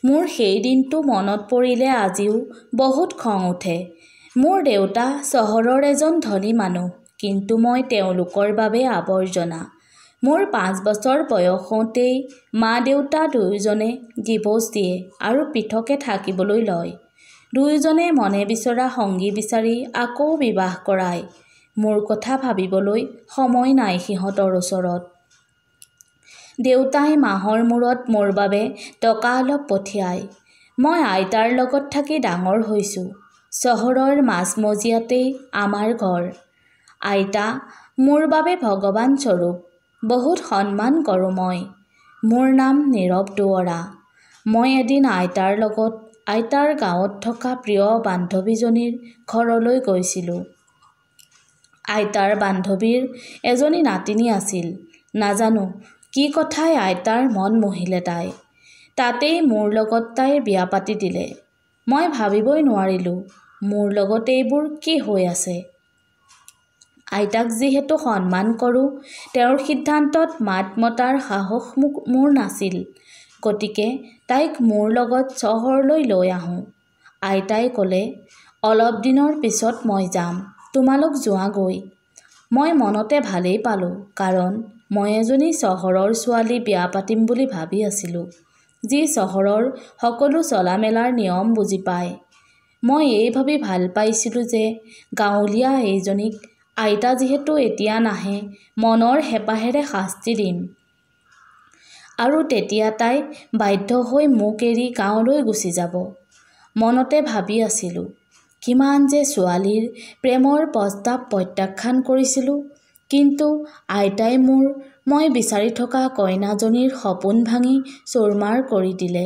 মোৰ সেই দিনটো মনত পৰিলে আজিও বহুত খং উঠে। মোৰ দেউতা চহৰৰ এজন ধনী মানুহ, কিন্তু মই তেওঁলোকৰ বাবে আৱৰ্জনা। মোৰ 5 বছৰ বয়স হওঁতেই মা-দেউতা দুয়োজনে ডিভোৰ্চ দিয়ে আৰু পৃথকে থাকিবলৈ লয়। দুয়োজনে মনে বিচৰা সংগী বিচাৰি আকৌ বিবাহ কৰায়। মোৰ কথা ভাবিবলৈ সময় নাই সিহঁতৰ ওচৰত। দেউতাই মাহৰ মূৰত মোৰ বাবে টকা অলপ পঠিয়ায়। মই আইতাৰ লগত থাকি ডাঙৰ হৈছোঁ। চহৰৰ মাজমজিয়াতেই আমাৰ ঘৰ। আইতা মোৰ বাবে ভগৱান স্বৰূপ। বহুত সন্মান কৰোঁ মই। মোৰ নাম নীৰৱ দুৱৰা। মই এদিন আইতাৰ লগত আইতাৰ গাঁৱত থকা প্ৰিয় বান্ধৱীজনীৰ ঘৰলৈ গৈছিলোঁ। আইতাৰ বান্ধৱীৰ এজনী নাতিনী আছিল। নাজানো কি কথাই আইতাৰ মন মোহিলে তাই। তাতেই মোৰ লগত তাইৰ বিয়া পাতি দিলে। মই ভাবিবই নোৱাৰিলোঁ মোৰ লগত এইবোৰ কি হৈ আছে। আইতাক যিহেতু সন্মান কৰোঁ, তেওঁৰ সিদ্ধান্তত মাত মতাৰ সাহস মোৰ নাছিল। গতিকে তাইক মোৰ লগত চহৰলৈ লৈ আহোঁ। আইতাই ক'লে, অলপ দিনৰ পিছত মই যাম, তোমালোক যোৱাগৈ। মই মনতে ভালেই পালোঁ, কাৰণ মই এজনী চহৰৰ ছোৱালী বিয়া পাতিম বুলি ভাবি আছিলোঁ, যি চহৰৰ সকলো চলা-মেলাৰ নিয়ম বুজি পায়। মই এই ভাবি ভাল পাইছিলোঁ যে গাঁৱলীয়া এইজনীক আইতা যিহেতু এতিয়া নাহে, মনৰ হেঁপাহেৰে শাস্তি দিম। আৰু তেতিয়া তাই বাধ্য হৈ মোক এৰি গাঁৱলৈ গুচি যাব। মনতে ভাবি আছিলোঁ, কিমান যে ছোৱালীৰ প্ৰেমৰ প্ৰস্তাৱ প্ৰত্যাখ্যান কৰিছিলোঁ, কিন্তু আইতাই মই বিচাৰি থকা কইনাজনীৰ সপোন ভাঙি চুৰমাৰ কৰি দিলে।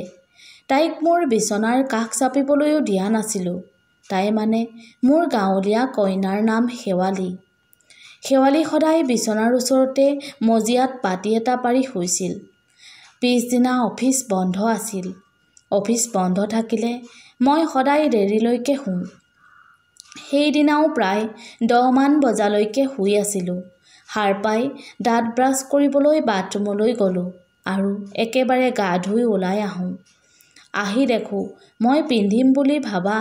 তাইক মোৰ বিচনাৰ কাষ চাপিবলৈও দিয়া নাছিলোঁ। তাই মানে মোৰ গাঁৱলীয়া কইনাৰ নাম শেৱালি। শেৱালি সদায় বিচনাৰ ওচৰতে মজিয়াত পাটি এটা পাৰি শুইছিল। পিছদিনা অফিচ বন্ধ আছিল। অফিচ বন্ধ থাকিলে মই সদায় দেৰিলৈকে শুওঁ। সেইদিনাও প্ৰায় 10 মান বজালৈকে শুই আছিলোঁ। সাৰ পাই দাঁত ব্ৰাছ কৰিবলৈ বাথৰুমলৈ গ'লোঁ আৰু একেবাৰে গা ধুই ওলাই আহোঁ। আহি দেখোঁ মই পিন্ধিম বুলি ভাবা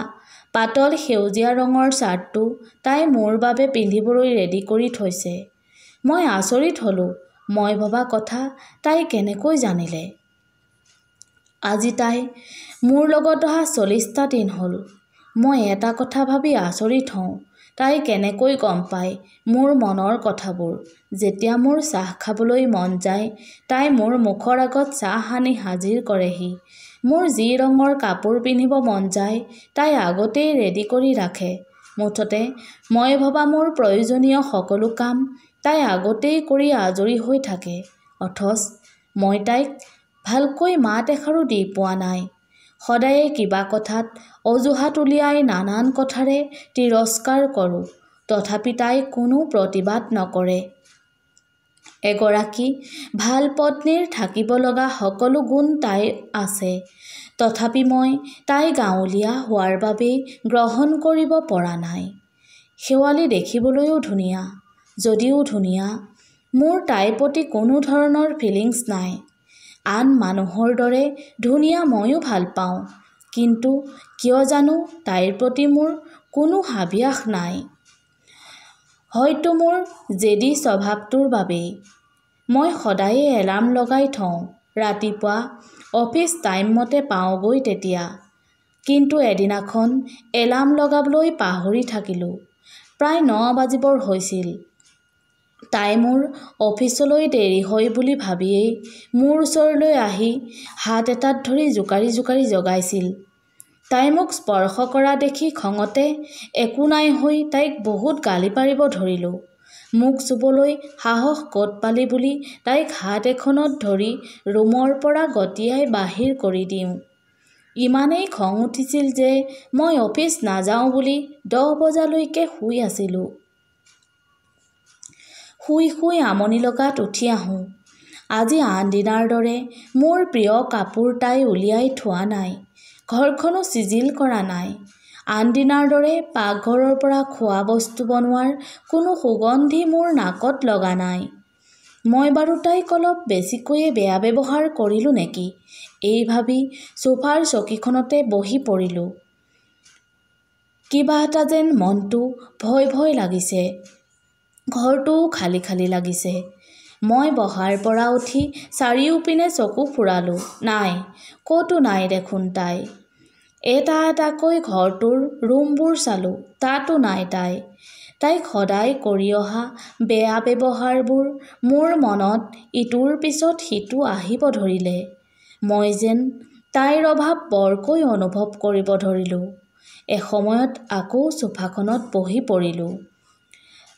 পাতল সেউজীয়া ৰঙৰ চাৰ্টটো তাই মোৰ বাবে পিন্ধিবলৈ ৰেডি কৰি থৈছে। মই আচৰিত হ'লোঁ, মই ভবা কথা তাই কেনেকৈ জানিলে। আজি তাই মোৰ লগত অহা 40টা দিন হ'ল। মই এটা কথা ভাবি আচৰিত হওঁ, তাই কেনেকৈ গম পায় মোৰ মনৰ কথাবোৰ। যেতিয়া মোৰ চাহ খাবলৈ মন যায়, তাই মোৰ মুখৰ আগত চাহ আনি হাজিৰ কৰেহি। মোৰ যি ৰঙৰ কাপোৰ পিন্ধিব মন যায়, তাই আগতেই ৰেডি কৰি ৰাখে। মুঠতে মই ভবা মোৰ প্ৰয়োজনীয় সকলো কাম তাই আগতেই কৰি আজৰি হৈ থাকে। অথচ মই তাইক ভালকৈ মাত এষাৰো দি পোৱা নাই। সদায়ে কিবা কথাত অজুহাত উলিয়াই নানান কথাৰে তিৰস্কাৰ কৰোঁ, তথাপি তাই কোনো প্ৰতিবাদ নকৰে। এগৰাকী ভাল পত্নীৰ থাকিব লগা সকলো গুণ তাইৰ আছে, তথাপি মই তাই গাঁৱলীয়া হোৱাৰ বাবেই গ্ৰহণ কৰিব পৰা নাই। শেৱালি দেখিবলৈও ধুনীয়া। যদিও ধুনীয়া, মোৰ তাইৰ প্ৰতি কোনো ধৰণৰ ফিলিংছ নাই। আন মানুহৰ দৰে ধুনীয়া ময়ো ভাল পাওঁ, কিন্তু কিয় জানো তাইৰ প্ৰতি মোৰ কোনো হাবিয়াস নাই। হয়তো মোৰ জেদী স্বভাৱটোৰ বাবেই। মই সদায়ে এলাৰ্ম লগাই থওঁ, ৰাতিপুৱা অফিচ টাইম মতে পাওঁগৈ তেতিয়া। কিন্তু এদিনাখন এলাৰ্ম লগাবলৈ পাহৰি থাকিলোঁ। প্ৰায় 9 বাজিবৰ হৈছিল। তাই মোৰ অফিচলৈ দেৰি হয় বুলি ভাবিয়েই মোৰ ওচৰলৈ আহি হাত এটাত ধৰি জোকাৰি জোকাৰি জগাইছিল। তাই মোক স্পৰ্শ কৰা দেখি খঙতে একো নাই হৈ তাইক বহুত গালি পাৰিব ধৰিলোঁ। মোক চুবলৈ সাহস ক'ত পালি বুলি তাইক হাত এখনত ধৰি ৰুমৰ পৰা গটিয়াই বাহিৰ কৰি দিওঁ। ইমানেই খং উঠিছিল যে মই অফিচ নাযাওঁ বুলি 10 বজালৈকে শুই আছিলোঁ। শুই শুই আমনি লগাত উঠি আহোঁ। আজি আন দিনাৰ দৰে মোৰ প্ৰিয় কাপোৰ তাই উলিয়াই থোৱা নাই। ঘৰখনো চিজিল কৰা নাই। আন দিনাৰ দৰে পাকঘৰৰ পৰা খোৱা বস্তু বনোৱাৰ কোনো সুগন্ধি মোৰ নাকত লগা নাই। মই বাৰু তাইক অলপ বেছিকৈয়ে বেয়া ব্যৱহাৰ কৰিলোঁ নেকি? এই ভাবি সোফাৰ চকীখনতে বহি পৰিলোঁ। কিবা এটা যেন মনটো ভয় ভয় লাগিছে। ঘৰটোও খালী খালী লাগিছে। মই বহাৰ পৰা উঠি চাৰিওপিনে চকু ফুৰালোঁ। নাই, ক'তো নাই দেখোন তাই। এটা এটাকৈ ঘৰটোৰ ৰুমবোৰ চালোঁ, তাতো নাই তাই। তাইক সদায় কৰি অহা বেয়া ব্যৱহাৰবোৰ মোৰ মনত ইটোৰ পিছত সিটো আহিব ধৰিলে। মই যেন তাইৰ অভাৱ বৰকৈ অনুভৱ কৰিব ধৰিলোঁ। এসময়ত আকৌ সোফাখনত বহি পৰিলোঁ।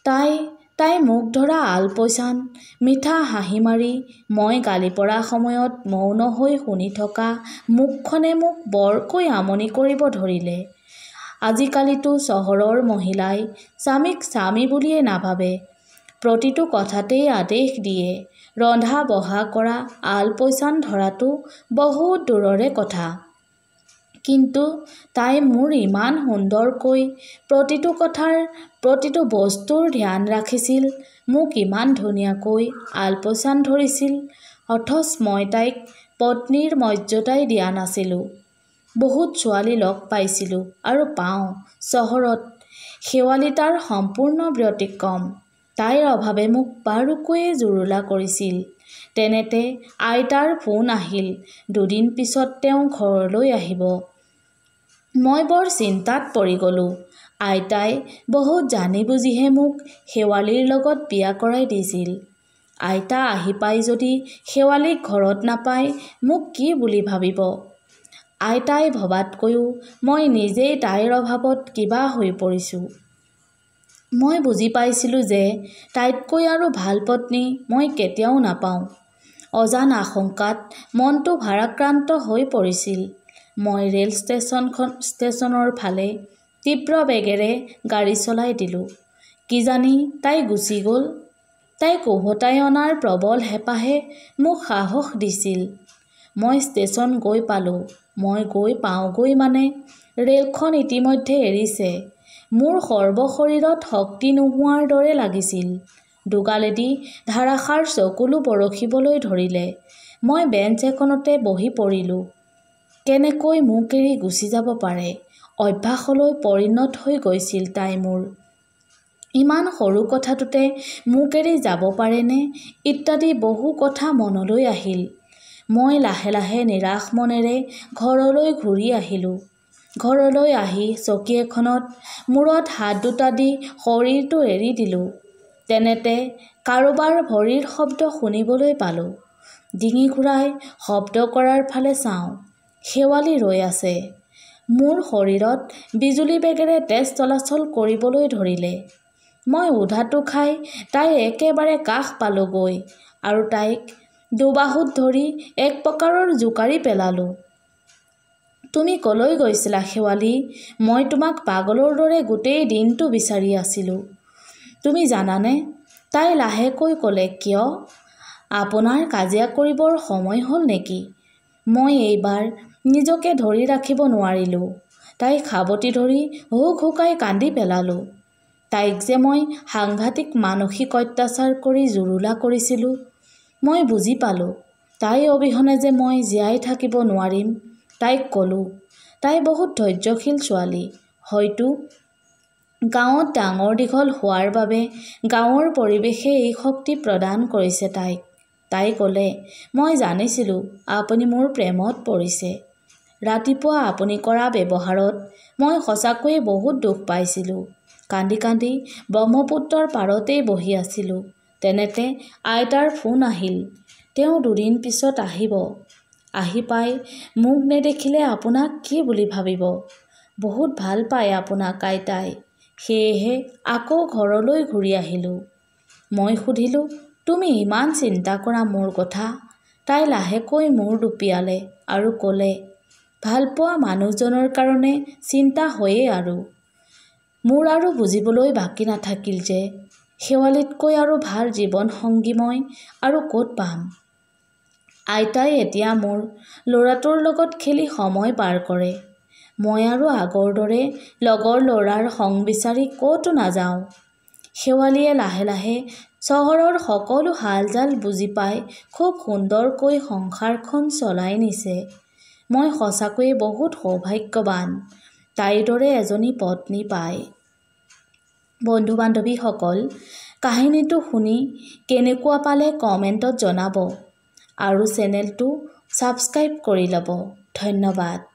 তাই মোক ধৰা আলপৈচান মিঠা হাঁহি মাৰি মই গালি পৰা সময়ত মৌন হৈ শুনি থকা মুখখনে মোক বৰকৈ আমনি কৰিব ধৰিলে। আজিকালিতো চহৰৰ মহিলাই স্বামীক স্বামী বুলিয়ে নাভাবে। প্ৰতিটো কথাতেই আদেশ দিয়ে। ৰন্ধা বঢ়া কৰা, আলপৈচান ধৰাটো বহুত দূৰৰে কথা। কিন্তু তাই মোৰ ইমান সুন্দৰকৈ প্ৰতিটো কথাৰ, প্ৰতিটো বস্তুৰ ধ্যান ৰাখিছিল, মোক ইমান ধুনীয়াকৈ আলপৈচান ধৰিছিল, অথচ মই তাইক পত্নীৰ মৰ্যাদাই দিয়া নাছিলোঁ। বহুত ছোৱালী লগ পাইছিলোঁ আৰু পাওঁ চহৰত, শেৱালি তাৰ সম্পূৰ্ণ ব্যতিক্ৰম। তাইৰ অভাৱে মোক বাৰুকৈয়ে জুৰুলা কৰিছিল। তেনেতে আইতাৰ ফোন আহিল। 2 দিন পিছত তেওঁ ঘৰলৈ আহিব। মই বৰ চিন্তাত পৰি গলোঁ। আইতাই বহুত জানি বুজিহে মোক শেৱালিৰ লগত বিয়া কৰাই দিছিল। আইতা আহি পাই যদি শেৱালিক ঘৰত নাপায় মোক কি বুলি ভাবিব? আইতাই ভবাতকৈও মই নিজেই তাইৰ অভাৱত কিবা হৈ পৰিছোঁ। মই বুজি পাইছিলোঁ যে তাইতকৈ আৰু ভাল পত্নী মই কেতিয়াও নাপাওঁ। অজান আশংকাত মনটো ভাৰাক্ৰান্ত হৈ পৰিছিল। মই ৰেল ষ্টেচনৰ ফালে তীব্ৰ বেগেৰে গাড়ী চলাই দিলোঁ। কিজানি তাই গুচি গ'ল। তাইক উভতাই অনাৰ প্ৰবল হেঁপাহে মোক সাহস দিছিল। মই ষ্টেচন গৈ পালোঁ। মই গৈ পাওঁগৈ মানে ৰেলখন ইতিমধ্যে এৰিছে। মোৰ সৰ্বশৰীৰত শক্তি নোহোৱাৰ দৰে লাগিছিল। দুগালেদি ধাৰাসাৰ চকুলো বৰষিবলৈ ধৰিলে। মই বেঞ্চ এখনতে বহি পৰিলোঁ। কেনেকৈ মোক এৰি গুচি যাব পাৰে? অভ্যাসলৈ পৰিণত হৈ গৈছিল তাই মোৰ। ইমান সৰু কথাটোতে মোক এৰি যাব পাৰেনে? ইত্যাদি বহু কথা মনলৈ আহিল। মই লাহে লাহে নিৰাশ মনেৰে ঘৰলৈ ঘূৰি আহিলোঁ। ঘৰলৈ আহি চকী এখনত মূৰত হাত দুটা দি শৰীৰটো এৰি দিলোঁ। তেনেতে কাৰোবাৰ ভৰিৰ শব্দ শুনিবলৈ পালোঁ। ডিঙি ঘূৰাই শব্দ কৰাৰ ফালে চাওঁ। শেৱালি ৰৈ আছে। মোৰ শৰীৰত বিজুলী বেগেৰে তেজ চলাচল কৰিবলৈ ধৰিলে। মই উধাটো খাই তাইৰ একেবাৰে কাষ পালোঁগৈ আৰু তাইক দুবাহুত ধৰি এক প্ৰকাৰৰ জোকাৰি পেলালোঁ। তুমি কলৈ গৈছিলা শেৱালি? মই তোমাক পাগলৰ দৰে গোটেই দিনটো বিচাৰি আছিলোঁ। তুমি জানানে? তাই লাহেকৈ ক'লে। কিয়? আপোনাৰ কাজিয়া কৰিবৰ সময় হ'ল নেকি? মই এইবাৰ নিজকে ধৰি ৰাখিব নোৱাৰিলোঁ। তাইক সাৱটি ধৰি হুক হুকাই কান্দি পেলালোঁ। তাইক যে মই সাংঘাতিক মানসিক অত্যাচাৰ কৰি জুৰুলা কৰিছিলোঁ। মই বুজি পালোঁ তাই অবিহনে যে মই জীয়াই থাকিব নোৱাৰিম। তাইক ক'লোঁ। তাই বহুত ধৈৰ্যশীল ছোৱালী। হয়তো গাঁৱত ডাঙৰ দীঘল হোৱাৰ বাবে গাঁৱৰ পৰিৱেশে এই শক্তি প্ৰদান কৰিছে তাইক। তাই ক'লে, মই জানিছিলোঁ আপুনি মোৰ প্ৰেমত পৰিছে। ৰাতিপুৱা আপুনি কৰা ব্যৱহাৰত মই সঁচাকৈয়ে বহুত দুখ পাইছিলোঁ। কান্দি কান্দি ব্ৰহ্মপুত্ৰৰ পাৰতেই বহি আছিলোঁ। তেনেতে আইতাৰ ফোন আহিল। তেওঁ 2 দিন পিছত আহিব। আহি পাই মোক নেদেখিলে আপোনাক কি বুলি ভাবিব? বহুত ভাল পায় আপোনাক আইতাই। সেয়েহে আকৌ ঘৰলৈ ঘূৰি আহিলোঁ। মই সুধিলোঁ, তুমি ইমান চিন্তা কৰা মোৰ কথা? তাই লাহেকৈ মূৰ দুপিয়ালে আৰু ক'লে, ভালপোৱা মানুহজনৰ কাৰণে চিন্তা হয়েই আৰু। মোৰ আৰু বুজিবলৈ বাকী নাথাকিল যে শেৱালিতকৈ আৰু ভাল জীৱন সংগী মই আৰু ক'ত পাম। আইতাই এতিয়া মোৰ ল'ৰাটোৰ লগত খেলি সময় পাৰ কৰে। মই আৰু আগৰ দৰে লগৰ ল'ৰাৰ সং বিচাৰি ক'তো নাযাওঁ। শেৱালিয়ে লাহে লাহে চহৰৰ সকলো হালজাল বুজি পাই খুব সুন্দৰকৈ সংসাৰখন চলাই নিছে। মই সঁচাকৈয়ে বহুত সৌভাগ্যৱান তাইৰ দৰে এজনী পত্নী পাই। বন্ধু বান্ধৱীসকল, কাহিনীটো শুনি কেনেকুৱা পালে কমেণ্টত জনাব আৰু চেনেলটো ছাবস্ক্ৰাইব কৰি ল'ব। ধন্যবাদ।